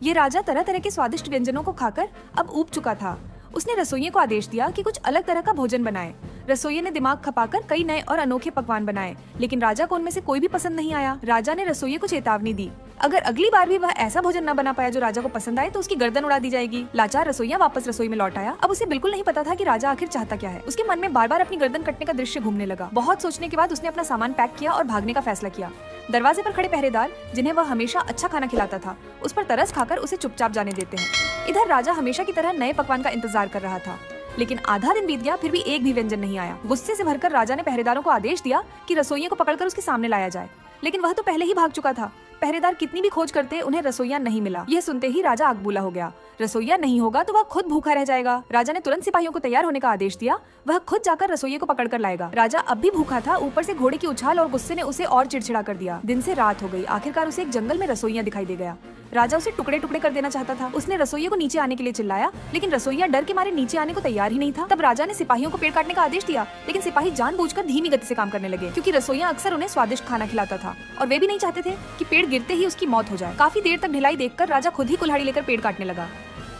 ये राजा तरह तरह के स्वादिष्ट व्यंजनों को खाकर अब ऊब चुका था। उसने रसोइये को आदेश दिया कि कुछ अलग तरह का भोजन बनाए। रसोइये ने दिमाग खपाकर कई नए और अनोखे पकवान बनाए, लेकिन राजा को उनमें से कोई भी पसंद नहीं आया। राजा ने रसोइये को चेतावनी दी, अगर अगली बार भी वह ऐसा भोजन न बना पाया जो राजा को पसंद आए तो उसकी गर्दन उड़ा दी जाएगी। लाचार रसोइया वापस रसोई में लौट आया। अब उसे बिल्कुल नहीं पता था कि राजा आखिर चाहता क्या है। उसके मन में बार बार अपनी गर्दन कटने का दृश्य घूमने लगा। बहुत सोचने के बाद उसने अपना सामान पैक किया और भागने का फैसला किया। दरवाजे पर खड़े पहरेदार, जिन्हें वह हमेशा अच्छा खाना खिलाता था, उस पर तरस खाकर उसे चुपचाप जाने देते हैं। इधर राजा हमेशा की तरह नए पकवान का इंतजार कर रहा था, लेकिन आधा दिन बीत गया फिर भी एक भी व्यंजन नहीं आया। गुस्से से भरकर राजा ने पहरेदारों को आदेश दिया कि रसोइये को पकड़कर उसके सामने लाया जाए, लेकिन वह तो पहले ही भाग चुका था। पहरेदार कितनी भी खोज करते उन्हें रसोइया नहीं मिला। यह सुनते ही राजा आगबूला हो गया। रसोइया नहीं होगा तो वह खुद भूखा रह जाएगा। राजा ने तुरंत सिपाहियों को तैयार होने का आदेश दिया। वह खुद जाकर रसोइये को पकड़ कर लाएगा। राजा अब भी भूखा था, ऊपर से घोड़े की उछाल और गुस्से ने उसे और चिड़चिड़ा कर दिया। दिन से रात हो गई। आखिरकार उसे एक जंगल में रसोइया दिखाई दे गया। राजा उसे टुकड़े टुकड़े कर देना चाहता था। उसने रसोइये को नीचे आने के लिए चिल्लाया, लेकिन रसोइया डर के मारे नीचे आने को तैयार ही नहीं था। तब राजा ने सिपाहियों को पेड़ काटने का आदेश दिया, लेकिन सिपाही जानबूझकर धीमी गति से काम करने लगे, क्योंकि रसोइया अक्सर उन्हें स्वादिष्ट खाना खिलाता था और वे भी नहीं चाहते थे कि पेड़ गिरते ही उसकी मौत हो जाए। काफी देर तक ढिलाई देखकर राजा खुद ही कुल्हाड़ी लेकर पेड़ काटने लगा।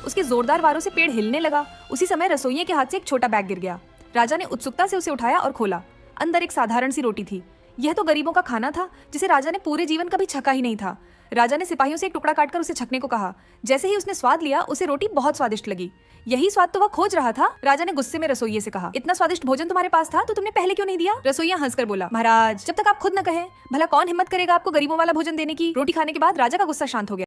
उसके जोरदार वारों से पेड़ हिलने लगा। उसी समय रसोइये के हाथ से एक छोटा बैग गिर गया। राजा ने उत्सुकता से उसे उठाया और खोला। अंदर एक साधारण सी रोटी थी। यह तो गरीबों का खाना था, जिसे राजा ने पूरे जीवन कभी छका ही नहीं था। राजा ने सिपाहियों से एक टुकड़ा काटकर उसे छकने को कहा। जैसे ही उसने स्वाद लिया, उसे रोटी बहुत स्वादिष्ट लगी। यही स्वाद तो वह खोज रहा था। राजा ने गुस्से में रसोइये से कहा, इतना स्वादिष्ट भोजन तुम्हारे पास था तो तुमने पहले क्यों नहीं दिया? रसोइया हंसकर बोला, महाराज, जब तक आप खुद न कहें, भला कौन हिम्मत करेगा आपको गरीबों वाला भोजन देने की? रोटी खाने के बाद राजा का गुस्सा शांत हो गया।